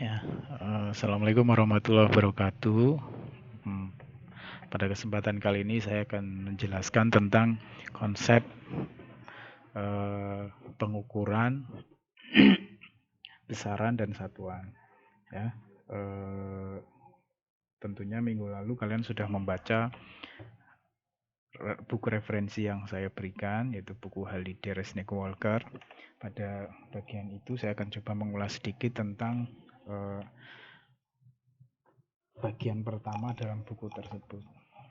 Ya, Assalamualaikum warahmatullahi wabarakatuh. Hmm, Pada kesempatan kali ini saya akan menjelaskan tentang konsep eh, pengukuran, besaran dan satuan. Ya, eh, tentunya minggu lalu kalian sudah membaca buku referensi yang saya berikan, yaitu buku Halliday Resnick Walker. Pada bagian itu saya akan coba mengulas sedikit tentang eh, bagian pertama dalam buku tersebut.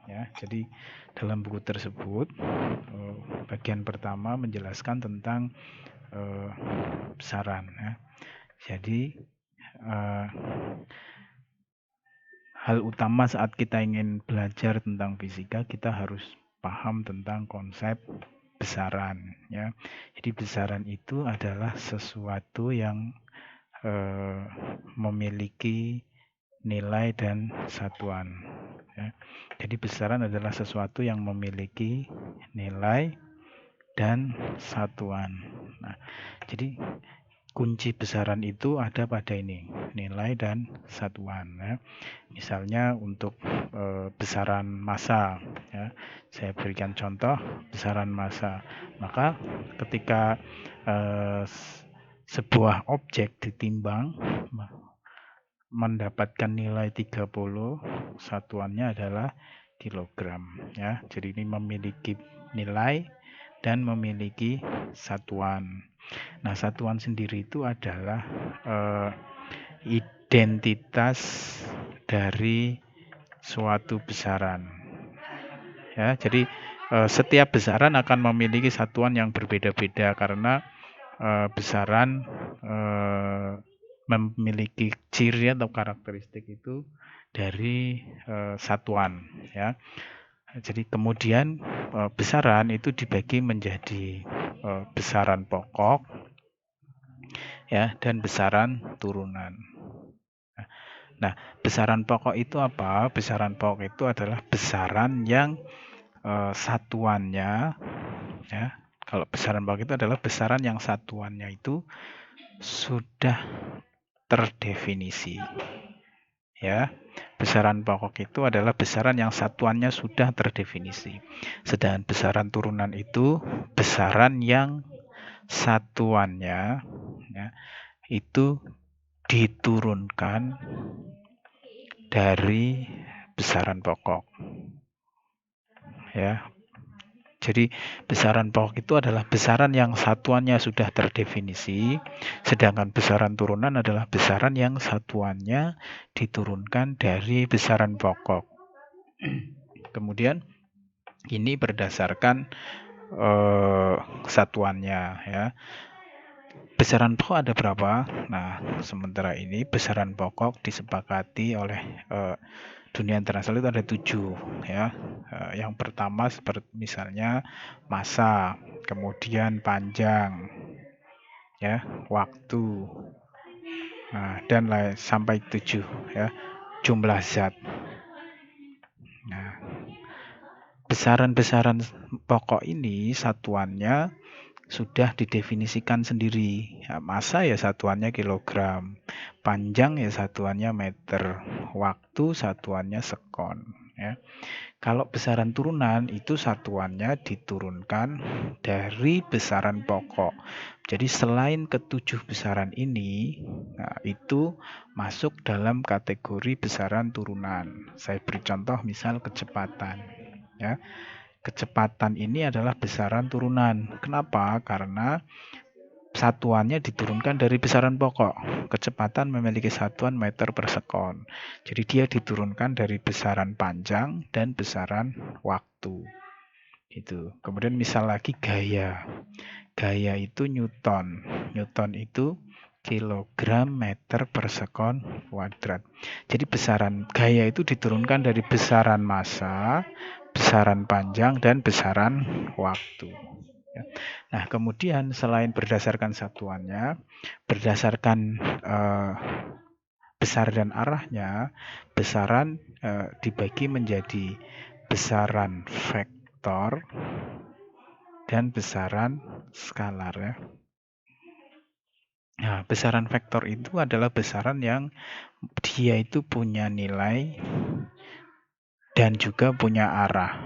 Ya, jadi dalam buku tersebut bagian pertama menjelaskan tentang besaran. Ya. Jadi hal utama saat kita ingin belajar tentang fisika, kita harus paham tentang konsep besaran. Ya, jadi besaran itu adalah sesuatu yang memiliki nilai dan satuan. Ya. Jadi besaran adalah sesuatu yang memiliki nilai dan satuan. Nah, jadi kunci besaran itu ada pada ini, nilai dan satuan. Ya. Misalnya untuk besaran massa, ya, saya berikan contoh besaran massa. Maka ketika sebuah objek ditimbang mendapatkan nilai 30, satuannya adalah kilogram. Ya, jadi ini memiliki nilai dan memiliki satuan. Nah, satuan sendiri itu adalah identitas dari suatu besaran. Ya, jadi setiap besaran akan memiliki satuan yang berbeda-beda karena besaran memiliki ciri atau karakteristik itu dari satuan. Ya, jadi kemudian besaran itu dibagi menjadi besaran pokok, ya, dan besaran turunan. Nah, besaran pokok itu apa? Besaran pokok itu adalah besaran yang satuannya, ya, kalau besaran pokok itu adalah besaran yang satuannya itu sudah terdefinisi. Ya, besaran pokok itu adalah besaran yang satuannya sudah terdefinisi. Sedangkan besaran turunan itu besaran yang satuannya, ya, itu diturunkan dari besaran pokok. Ya. Jadi besaran pokok itu adalah besaran yang satuannya sudah terdefinisi, sedangkan besaran turunan adalah besaran yang satuannya diturunkan dari besaran pokok. Kemudian ini berdasarkan satuannya, ya. Besaran pokok ada berapa? Nah, sementara ini besaran pokok disepakati oleh dunia internasional itu ada 7, ya. Yang pertama seperti misalnya massa, kemudian panjang, ya, waktu, dan lain sampai 7, ya, jumlah zat. Nah, besaran-besaran pokok ini satuannya sudah didefinisikan sendiri. Ya, massa ya satuannya kilogram, panjang ya satuannya meter, waktu satuannya sekon. Ya. Kalau besaran turunan itu satuannya diturunkan dari besaran pokok. Jadi selain ketujuh besaran ini, nah, itu masuk dalam kategori besaran turunan. Saya beri contoh misal kecepatan. Ya. Kecepatan ini adalah besaran turunan. Kenapa? Karena satuannya diturunkan dari besaran pokok. Kecepatan memiliki satuan meter per sekon. Jadi dia diturunkan dari besaran panjang dan besaran waktu. Itu. Kemudian misal lagi gaya. Gaya itu Newton. Newton itu kilogram meter per sekon kuadrat. Jadi besaran gaya itu diturunkan dari besaran massa, besaran panjang, dan besaran waktu. Ya. Nah, kemudian selain berdasarkan satuannya, berdasarkan besar dan arahnya, besaran dibagi menjadi besaran vektor dan besaran skalar. Ya. Nah, besaran vektor itu adalah besaran yang dia itu punya nilai dan juga punya arah.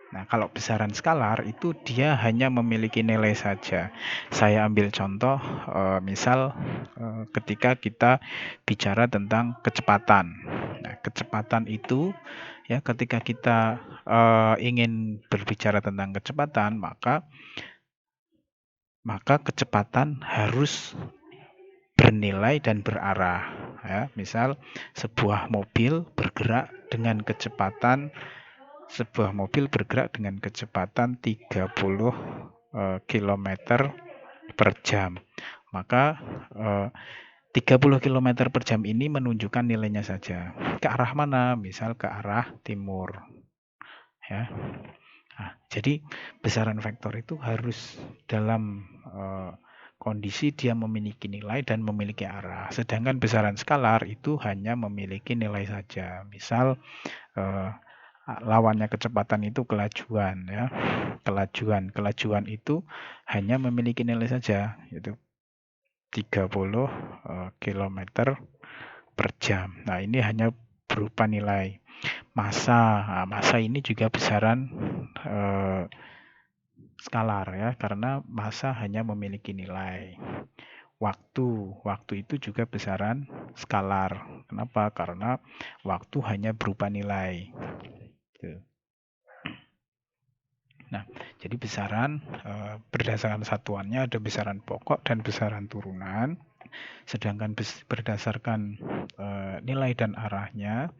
Nah, kalau besaran skalar itu dia hanya memiliki nilai saja. Saya ambil contoh, misal ketika kita bicara tentang kecepatan. Nah, kecepatan itu ya ketika kita ingin berbicara tentang kecepatan, maka kecepatan harus bernilai dan berarah. Ya, misal sebuah mobil bergerak dengan kecepatan 30 km per jam. Maka 30 km per jam ini menunjukkan nilainya saja. Ke arah mana? Misal ke arah timur. Ya. Nah, jadi besaran vektor itu harus dalam kondisi dia memiliki nilai dan memiliki arah. Sedangkan besaran skalar itu hanya memiliki nilai saja. Misal lawannya kecepatan itu kelajuan, ya. Kelajuan itu hanya memiliki nilai saja, yaitu 30 km per jam. Nah, ini hanya berupa nilai. Massa ini juga besaran skalar, ya, karena massa hanya memiliki nilai. Waktu itu juga besaran skalar. Kenapa? Karena waktu hanya berupa nilai. Gitu. Nah, jadi besaran berdasarkan satuannya ada besaran pokok dan besaran turunan. Sedangkan berdasarkan nilai dan arahnya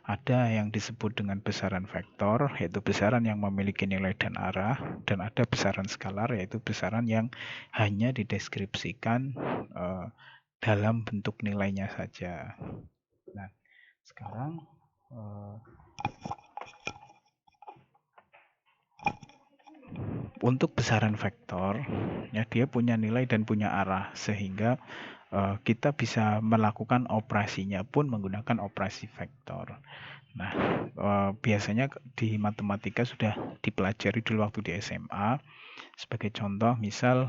ada yang disebut dengan besaran vektor, yaitu besaran yang memiliki nilai dan arah, dan ada besaran skalar, yaitu besaran yang hanya dideskripsikan dalam bentuk nilainya saja. Nah, sekarang untuk besaran vektor, ya, dia punya nilai dan punya arah, sehingga kita bisa melakukan operasinya pun menggunakan operasi vektor. Nah, biasanya di matematika sudah dipelajari dulu waktu di SMA. Sebagai contoh, misal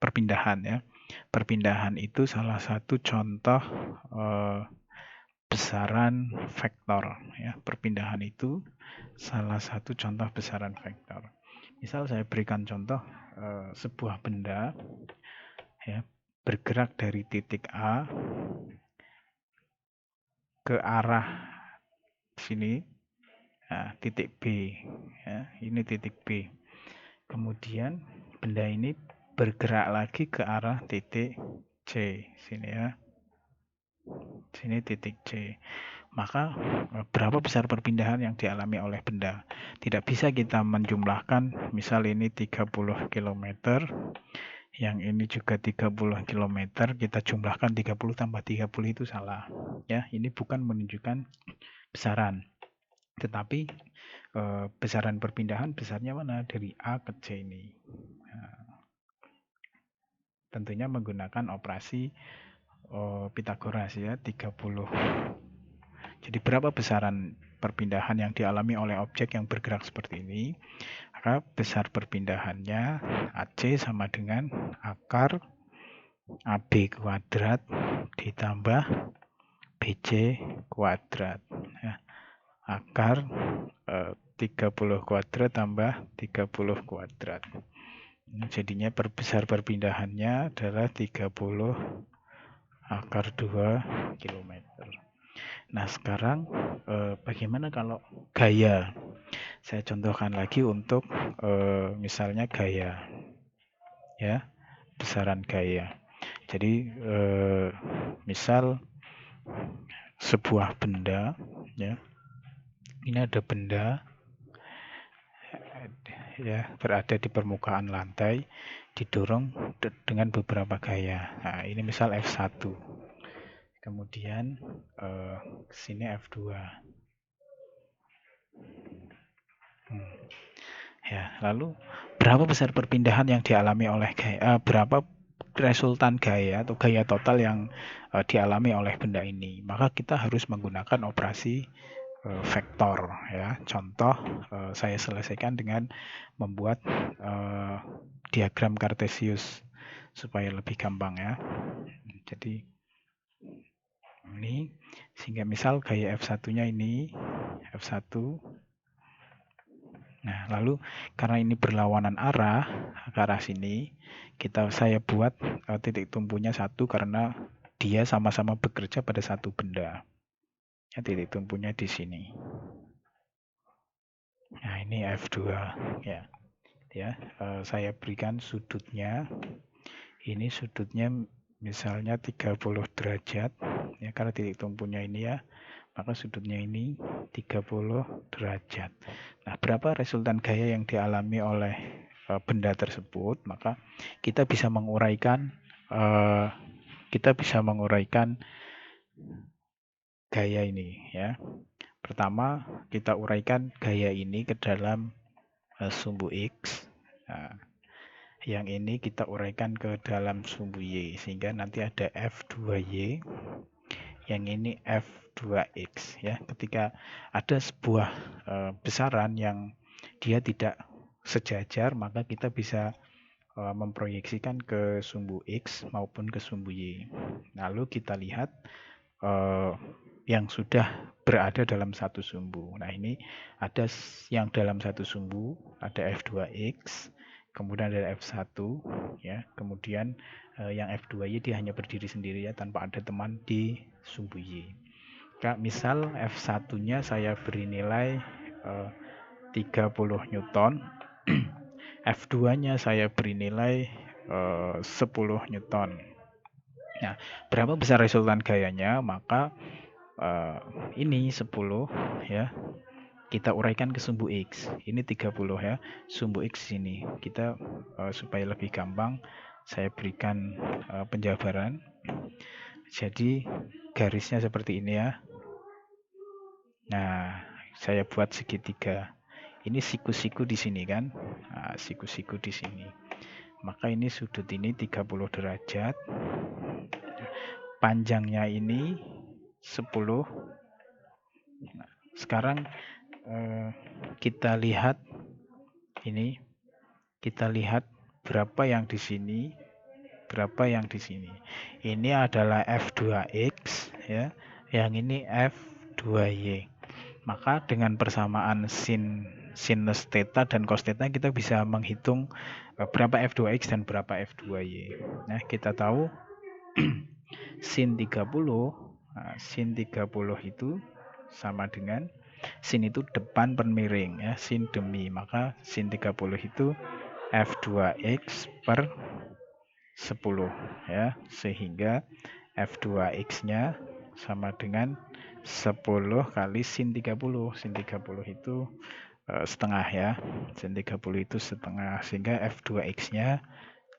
perpindahan, ya. Perpindahan itu salah satu contoh besaran vektor, ya. Perpindahan itu salah satu contoh besaran vektor. Misal saya berikan contoh sebuah benda, ya, bergerak dari titik A ke arah sini, nah, titik B, ya, ini titik B. Kemudian benda ini bergerak lagi ke arah titik C, sini, ya, sini titik C. Maka berapa besar perpindahan yang dialami oleh benda? Tidak bisa kita menjumlahkan, misal ini 30 km, yang ini juga 30 km, kita jumlahkan 30 tambah 30 itu salah. Ya, ini bukan menunjukkan besaran. Tetapi besaran perpindahan besarnya mana? Dari A ke C ini. Nah, tentunya menggunakan operasi Pitagoras, ya, 30. Jadi berapa besaran perpindahan yang dialami oleh objek yang bergerak seperti ini? Maka besar perpindahannya AC sama dengan akar AB kuadrat ditambah BC kuadrat. Ya. Akar 30 kuadrat tambah 30 kuadrat. Jadinya besar perpindahannya adalah 30 akar 2 km. Nah, sekarang bagaimana kalau gaya? Saya contohkan lagi untuk misalnya gaya, ya, besaran gaya. Jadi misal sebuah benda, ya, ini ada benda, ya, berada di permukaan lantai, didorong dengan beberapa gaya. Nah, ini misal F1. Kemudian sini F2. Ya, lalu berapa besar perpindahan yang dialami oleh gaya, berapa resultan gaya atau gaya total yang dialami oleh benda ini? Maka kita harus menggunakan operasi vektor, ya. Contoh saya selesaikan dengan membuat diagram Cartesius. supaya lebih gampang ya. Jadi ini, sehingga misal gaya F1-nya ini F1. Nah, lalu karena ini berlawanan arah ke arah sini, saya buat titik tumpunya 1 karena dia sama-sama bekerja pada satu benda. Ya, titik tumpunya di sini. Nah, ini F2 ya. Saya berikan sudutnya. Ini sudutnya misalnya 30 derajat ya, karena titik tumpunya ini ya. Maka sudutnya ini 30 derajat. Nah, berapa resultan gaya yang dialami oleh benda tersebut? Maka kita bisa menguraikan gaya ini ya. Pertama, kita uraikan gaya ini ke dalam sumbu X. Nah, yang ini kita uraikan ke dalam sumbu Y, sehingga nanti ada F2Y, yang ini F2X ya. Ketika ada sebuah besaran yang dia tidak sejajar, maka kita bisa memproyeksikan ke sumbu X maupun ke sumbu Y. Lalu kita lihat yang sudah berada dalam satu sumbu. Nah, ini ada yang dalam satu sumbu, ada F2X, kemudian ada F1 ya, kemudian yang F2Y dia hanya berdiri sendiri ya, tanpa ada teman di sumbu Y. Misal F1-nya saya beri nilai 30 Newton, F2-nya saya beri nilai 10 Newton. Nah, berapa besar resultan gayanya? Maka ini 10 ya. Kita uraikan ke sumbu X. Ini 30 ya. Sumbu X ini. Kita supaya lebih gampang saya berikan penjabaran. Jadi garisnya seperti ini ya. Nah, saya buat segitiga. Ini siku-siku di sini kan. Nah, siku-siku di sini. Maka ini sudut ini 30 derajat. Panjangnya ini 10. Nah, sekarang kita lihat ini. Kita lihat berapa yang di sini, berapa yang di sini. Ini adalah F2X ya. Yang ini F2Y. Maka dengan persamaan sinus theta dan cos theta kita bisa menghitung berapa F2X dan berapa F2Y. Nah, kita tahu sin 30, sin 30 itu sama dengan sin itu depan per miring ya, sin demi. Maka sin 30 itu F2X per 10 ya, sehingga F2X-nya sama dengan 10 kali sin 30. Sin 30 itu setengah ya. Sin 30 itu setengah, sehingga F2X-nya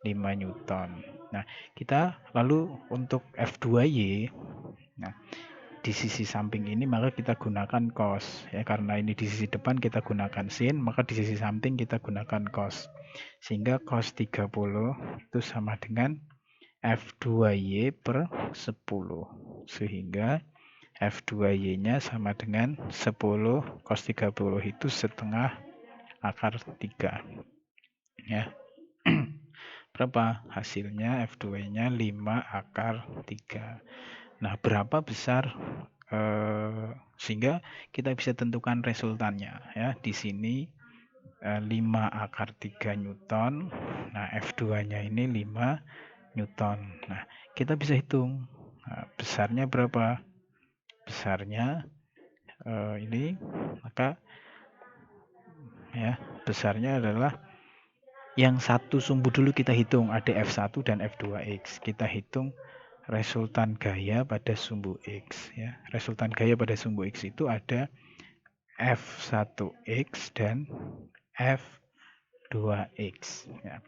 5 Newton. Nah, kita lalu untuk F2Y, nah di sisi samping ini maka kita gunakan cos ya, karena ini di sisi depan kita gunakan sin, maka di sisi samping kita gunakan cos, sehingga cos 30 itu sama dengan F2Y per 10, sehingga F2Y-nya sama dengan 10 cos 30 itu setengah akar 3 ya. Berapa hasilnya? F2Y-nya 5 akar 3. Nah, berapa besar sehingga kita bisa tentukan resultannya ya. Di sini 5 akar 3 Newton. Nah, F2-nya ini 5 Newton. Nah, kita bisa hitung besarnya berapa. Besarnya ini, maka ya besarnya adalah yang satu sumbu dulu kita hitung, ada F1 dan F2X. Kita hitung resultan gaya pada sumbu X ya. Resultan gaya pada sumbu X itu ada F1X dan F2X ya.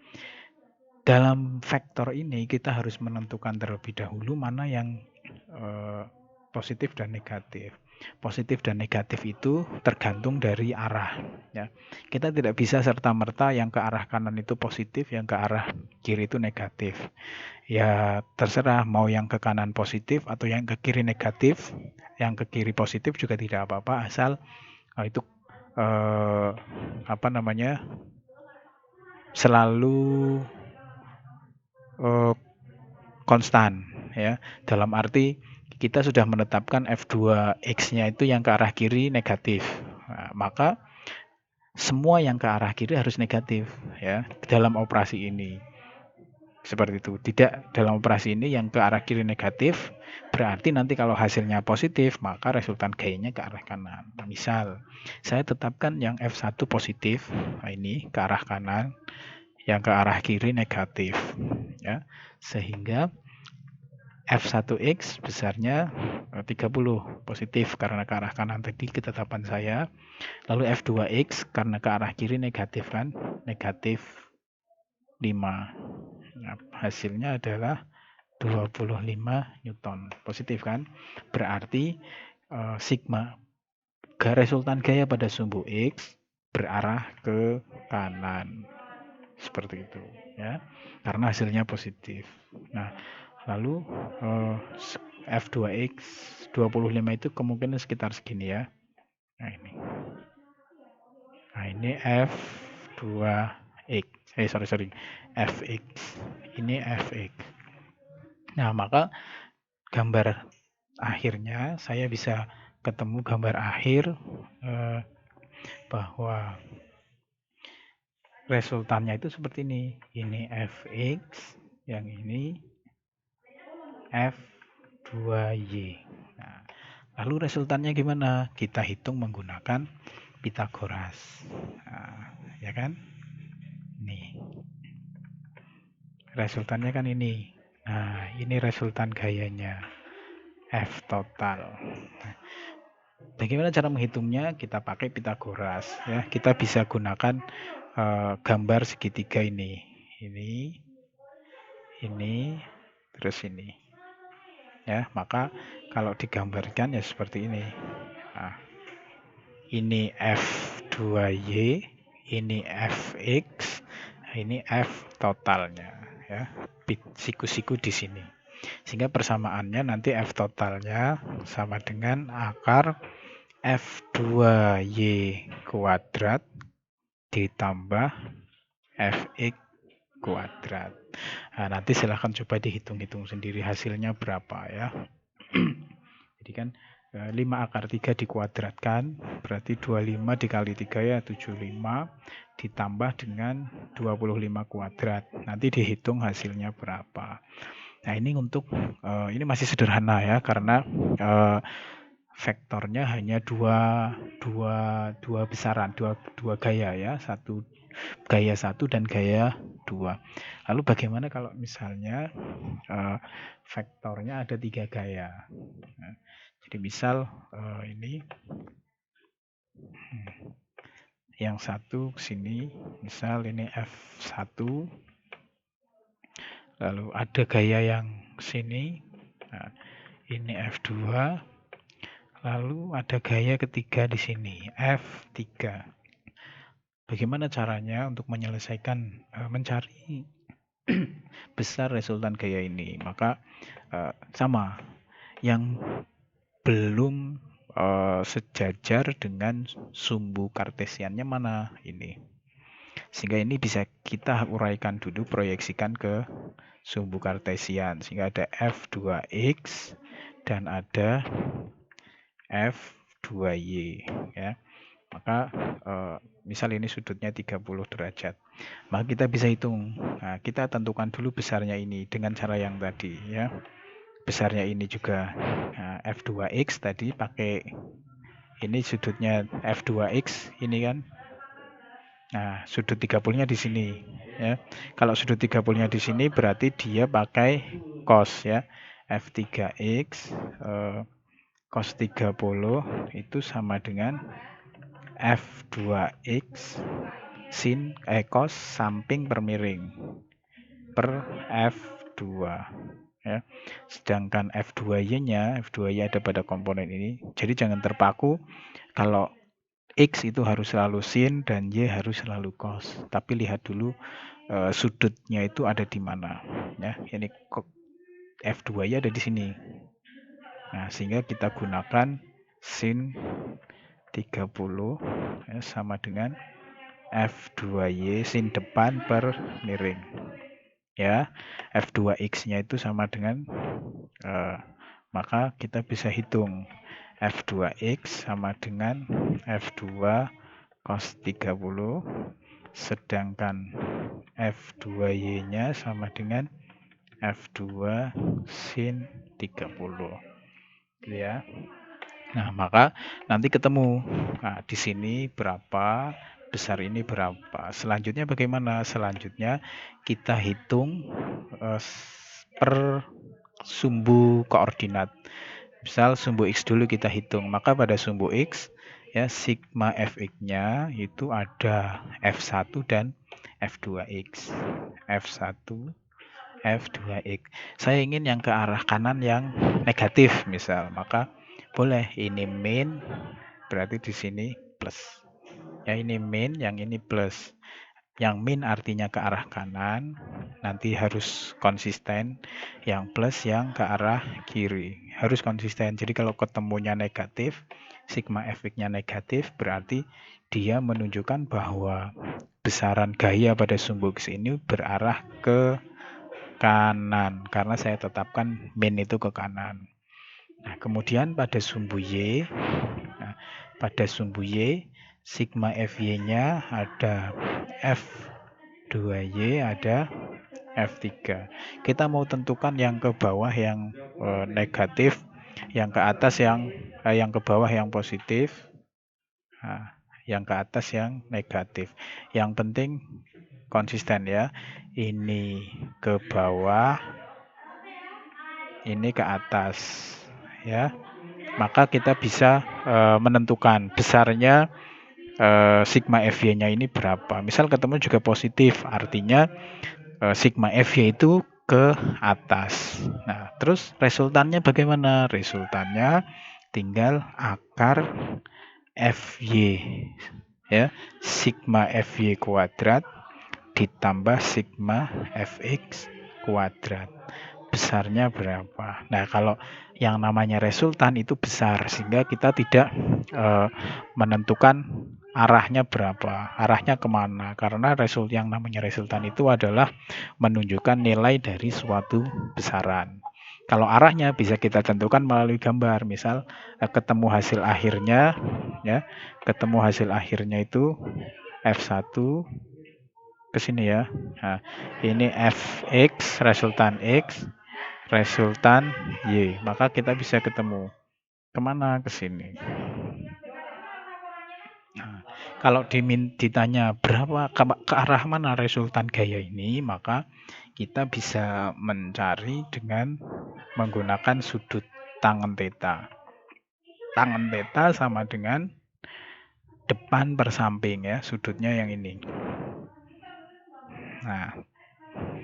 Dalam vektor ini kita harus menentukan terlebih dahulu mana yang positif dan negatif. Positif dan negatif itu tergantung dari arah ya. Kita tidak bisa serta-merta yang ke arah kanan itu positif, yang ke arah kiri itu negatif. Ya terserah, mau yang ke kanan positif atau yang ke kiri negatif. Yang ke kiri positif juga tidak apa-apa, asal itu selalu konstan ya. Dalam arti kita sudah menetapkan F2X-nya itu yang ke arah kiri negatif. Nah, maka semua yang ke arah kiri harus negatif ya dalam operasi ini. Seperti itu. Tidak dalam operasi ini yang ke arah kiri negatif, berarti nanti kalau hasilnya positif, maka resultan gayanya ke arah kanan. Misal, saya tetapkan yang F1 positif, nah ini ke arah kanan, yang ke arah kiri negatif. Ya. Sehingga F1X besarnya 30 positif karena ke arah kanan tadi ketetapan saya. Lalu F2X karena ke arah kiri negatif kan, negatif 5. Nah, hasilnya adalah 25 Newton. Positif kan? Berarti sigma resultan gaya pada sumbu X berarah ke kanan. Seperti itu ya. Karena hasilnya positif. Nah, lalu F2X 25 itu kemungkinan sekitar segini ya. Nah, ini. Nah, ini F2X. Sorry. Fx. Ini Fx. Nah, maka gambar akhirnya saya bisa ketemu gambar akhir bahwa resultannya itu seperti ini. Ini Fx, yang ini F2Y. Nah, lalu resultannya gimana? Kita hitung menggunakan Pythagoras. Nah, ya kan? Nih. Resultannya kan ini. Nah, ini resultan gayanya. F total. Bagaimana cara menghitungnya? Kita pakai Pythagoras ya. Kita bisa gunakan gambar segitiga ini. Ini, terus ini. Ya, maka kalau digambarkan ya seperti ini. Nah, ini F2Y, ini Fx, ini F totalnya ya. Siku-siku di sini. Sehingga persamaannya nanti F totalnya sama dengan akar F2Y kuadrat ditambah Fx kuadrat. Nah, nanti silahkan coba dihitung-hitung sendiri hasilnya berapa ya. Jadi kan 5 akar 3 dikuadratkan berarti 25 dikali 3 ya 75 ditambah dengan 25 kuadrat. Nanti dihitung hasilnya berapa. Nah, ini untuk ini masih sederhana ya karena vektornya hanya dua besaran, dua gaya ya, gaya 1 dan gaya 2. Lalu bagaimana kalau misalnya vektornya ada 3 gaya? Nah, jadi misal ini yang satu sini, misal ini F1, lalu ada gaya yang sini, nah, ini F2, lalu ada gaya ketiga di sini, F3. Bagaimana caranya untuk menyelesaikan, mencari besar resultan gaya ini? Maka sama, yang belum sejajar dengan sumbu kartesiannya mana ini. Sehingga ini bisa kita uraikan dulu, proyeksikan ke sumbu kartesian. Sehingga ada F2X dan ada F2Y ya. Maka misal ini sudutnya 30 derajat. Maka kita bisa hitung. Nah, kita tentukan dulu besarnya ini dengan cara yang tadi ya. Besarnya ini juga F2X tadi pakai ini sudutnya F2X ini kan. Nah, sudut 30-nya di sini ya. Kalau sudut 30-nya di sini berarti dia pakai cos ya. F3X cos 30 itu sama dengan F2X sin cos samping per miring per F2 ya. Sedangkan F2Y-nya, F2Y ada pada komponen ini. Jadi jangan terpaku kalau X itu harus selalu sin dan Y harus selalu cos. Tapi lihat dulu sudutnya itu ada di mana ya. Ini F2Y ada di sini. Nah, sehingga kita gunakan sin 30 ya, sama dengan F2Y sin depan per miring. ya. F2X-nya itu sama dengan maka kita bisa hitung F2X sama dengan F2 cos 30, sedangkan F2Y-nya sama dengan F2 sin 30. Ya. Nah, maka nanti ketemu. Nah, di sini berapa, besar ini berapa. Selanjutnya bagaimana? Selanjutnya kita hitung per sumbu koordinat. Misal sumbu X dulu kita hitung. Maka pada sumbu X ya sigma Fx-nya itu ada F1 dan F2X. F1 F2X. Saya ingin yang ke arah kanan yang negatif misal, maka boleh ini min, berarti di sini plus. Ya ini min, yang ini plus. Yang min artinya ke arah kanan, nanti harus konsisten. Yang plus yang ke arah kiri, harus konsisten. Jadi kalau ketemunya negatif, sigma fx-nya negatif, berarti dia menunjukkan bahwa besaran gaya pada sumbu X ini berarah ke kanan karena saya tetapkan min itu ke kanan. Nah, kemudian pada sumbu Y, pada sumbu Y sigma FY-nya ada F2Y, ada F3. Kita mau tentukan yang ke bawah yang negatif, yang ke atas yang ke bawah yang positif. Nah, yang ke atas yang negatif. Yang penting konsisten ya. Ini ke bawah, ini ke atas ya. Maka kita bisa menentukan besarnya sigma FY-nya ini berapa. Misal ketemu juga positif, artinya sigma FY itu ke atas. Nah, terus resultannya bagaimana? Resultannya tinggal akar FY ya, sigma FY kuadrat ditambah sigma fx kuadrat. Besarnya berapa? Nah, kalau yang namanya resultan itu besar, sehingga kita tidak menentukan arahnya berapa, arahnya kemana. Karena yang namanya resultan itu adalah menunjukkan nilai dari suatu besaran. Kalau arahnya bisa kita tentukan melalui gambar. Misal ketemu hasil akhirnya, ya, ketemu hasil akhirnya itu F1 ke sini ya. Nah, ini fx, resultan X, resultan Y. Maka kita bisa ketemu kemana? Ke sini. Nah, kalau ditanya berapa ke arah mana resultan gaya ini, maka kita bisa mencari dengan menggunakan sudut tangen theta. Tangen theta sama dengan depan per samping ya, sudutnya yang ini. Nah,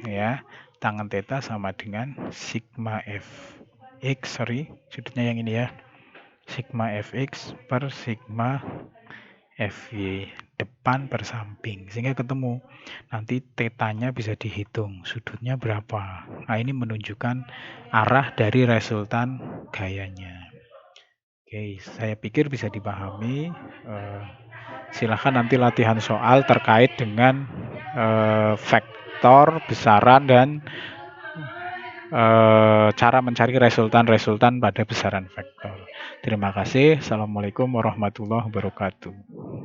ya, tangen theta sama dengan sigma fx, sudutnya yang ini ya, sigma fx per sigma fy, depan per samping, sehingga ketemu nanti tetanya bisa dihitung sudutnya berapa. Nah, ini menunjukkan arah dari resultan gayanya. Oke, saya pikir bisa dipahami. Silahkan nanti latihan soal terkait dengan vektor, besaran, dan cara mencari resultan-resultan pada besaran vektor. Terima kasih. Assalamualaikum warahmatullahi wabarakatuh.